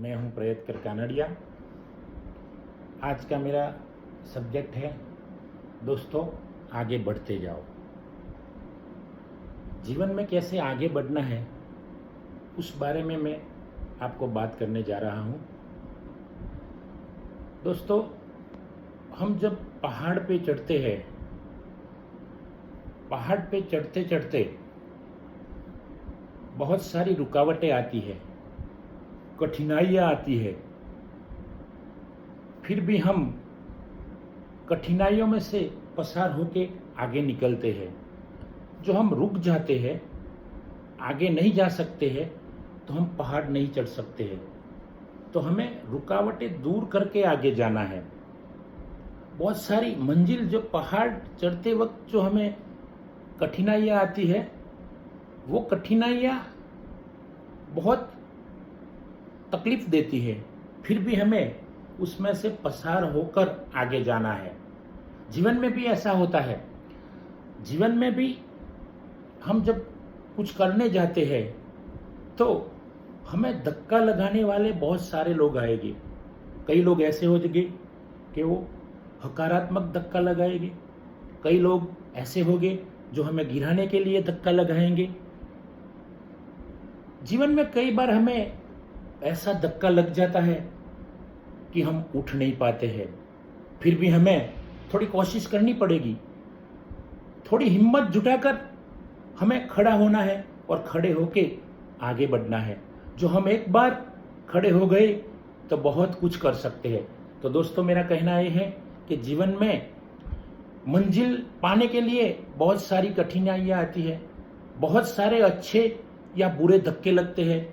मैं हूं प्रयत्कर कानड़िया। आज का मेरा सब्जेक्ट है दोस्तों आगे बढ़ते जाओ। जीवन में कैसे आगे बढ़ना है उस बारे में मैं आपको बात करने जा रहा हूं। दोस्तों, हम जब पहाड़ पे चढ़ते हैं, पहाड़ पे चढ़ते चढ़ते बहुत सारी रुकावटें आती है, कठिनाइयाँ आती है। फिर भी हम कठिनाइयों में से पसार होके आगे निकलते हैं। जो हम रुक जाते हैं, आगे नहीं जा सकते हैं, तो हम पहाड़ नहीं चढ़ सकते हैं। तो हमें रुकावटें दूर करके आगे जाना है। बहुत सारी मंजिल जो पहाड़ चढ़ते वक्त जो हमें कठिनाइयाँ आती है, वो कठिनाइयाँ बहुत तकलीफ देती है। फिर भी हमें उसमें से पसार होकर आगे जाना है। जीवन में भी ऐसा होता है। जीवन में भी हम जब कुछ करने जाते हैं तो हमें धक्का लगाने वाले बहुत सारे लोग आएंगे। कई लोग ऐसे हो जाएंगे कि वो हकारात्मक धक्का लगाएंगे। कई लोग ऐसे होंगे जो हमें गिराने के लिए धक्का लगाएंगे। जीवन में कई बार हमें ऐसा धक्का लग जाता है कि हम उठ नहीं पाते हैं। फिर भी हमें थोड़ी कोशिश करनी पड़ेगी, थोड़ी हिम्मत जुटाकर हमें खड़ा होना है और खड़े होके आगे बढ़ना है। जो हम एक बार खड़े हो गए तो बहुत कुछ कर सकते हैं। तो दोस्तों, मेरा कहना यह है कि जीवन में मंजिल पाने के लिए बहुत सारी कठिनाइयाँ आती है, बहुत सारे अच्छे या बुरे धक्के लगते हैं।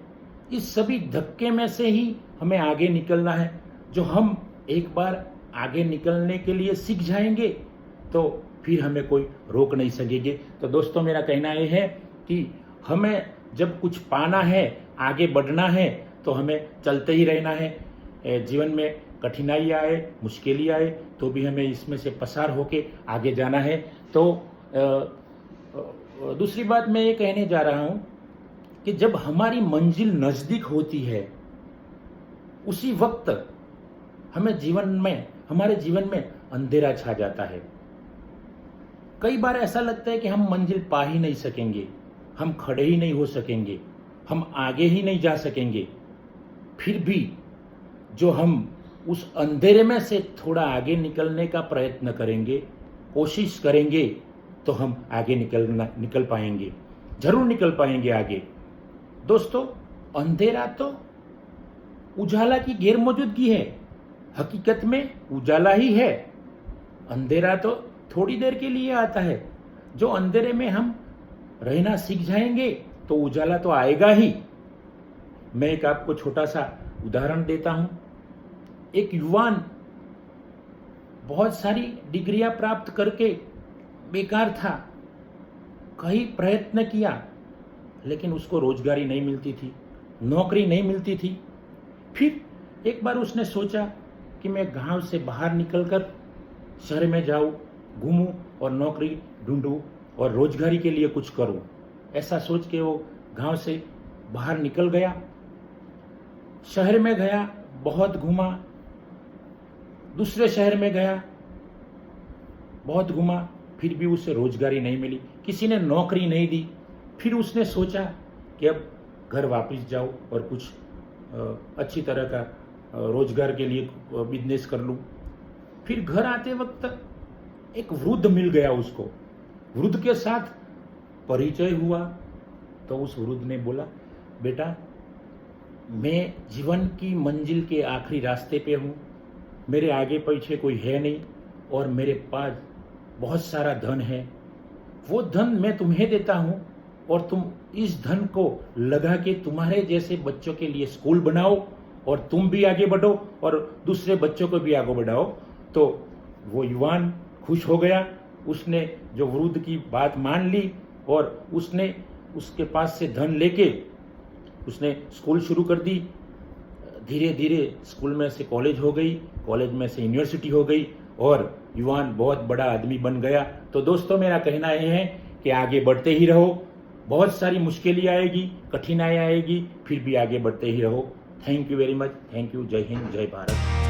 इस सभी धक्के में से ही हमें आगे निकलना है। जो हम एक बार आगे निकलने के लिए सीख जाएंगे तो फिर हमें कोई रोक नहीं सकेंगे। तो दोस्तों, मेरा कहना यह है कि हमें जब कुछ पाना है, आगे बढ़ना है, तो हमें चलते ही रहना है। जीवन में कठिनाई आए, मुश्किलें आए, तो भी हमें इसमें से पसार होके आगे जाना है। तो दूसरी बात मैं ये कहने जा रहा हूँ कि जब हमारी मंजिल नज़दीक होती है, उसी वक्त हमारे जीवन में अंधेरा छा जाता है। कई बार ऐसा लगता है कि हम मंजिल पा ही नहीं सकेंगे, हम खड़े ही नहीं हो सकेंगे, हम आगे ही नहीं जा सकेंगे। फिर भी जो हम उस अंधेरे में से थोड़ा आगे निकलने का प्रयत्न करेंगे, कोशिश करेंगे, तो हम आगे निकल पाएंगे, जरूर निकल पाएंगे आगे। दोस्तों, अंधेरा तो उजाला की गैर मौजूदगी है। हकीकत में उजाला ही है। अंधेरा तो थोड़ी देर के लिए आता है। जो अंधेरे में हम रहना सीख जाएंगे तो उजाला तो आएगा ही। मैं एक आपको छोटा सा उदाहरण देता हूं। एक युवान बहुत सारी डिग्रियां प्राप्त करके बेकार था। कई प्रयत्न किया, लेकिन उसको रोजगारी नहीं मिलती थी, नौकरी नहीं मिलती थी। फिर एक बार उसने सोचा कि मैं गांव से बाहर निकलकर शहर में जाऊं, घूमूं और नौकरी ढूंढूं और रोजगारी के लिए कुछ करूं। ऐसा सोच के वो गांव से बाहर निकल गया, शहर में गया, बहुत घूमा, दूसरे शहर में गया, बहुत घूमा, फिर भी उसे रोजगारी नहीं मिली, किसी ने नौकरी नहीं दी। फिर उसने सोचा कि अब घर वापस जाऊं और कुछ अच्छी तरह का रोजगार के लिए बिजनेस कर लूं। फिर घर आते वक्त एक वृद्ध मिल गया उसको। वृद्ध के साथ परिचय हुआ तो उस वृद्ध ने बोला, बेटा, मैं जीवन की मंजिल के आखिरी रास्ते पे हूँ, मेरे आगे पीछे कोई है नहीं और मेरे पास बहुत सारा धन है। वो धन मैं तुम्हें देता हूँ और तुम इस धन को लगा के तुम्हारे जैसे बच्चों के लिए स्कूल बनाओ और तुम भी आगे बढ़ो और दूसरे बच्चों को भी आगे बढ़ाओ। तो वो युवान खुश हो गया। उसने जो वृद्ध की बात मान ली और उसने उसके पास से धन लेके उसने स्कूल शुरू कर दी। धीरे धीरे स्कूल में से कॉलेज हो गई, कॉलेज में से यूनिवर्सिटी हो गई और युवान बहुत बड़ा आदमी बन गया। तो दोस्तों, मेरा कहना यह है कि आगे बढ़ते ही रहो। बहुत सारी मुश्किलें आएगी, कठिनाई आएगी, फिर भी आगे बढ़ते ही रहो। Thank you very much, thank you. जय हिंद, जय भारत।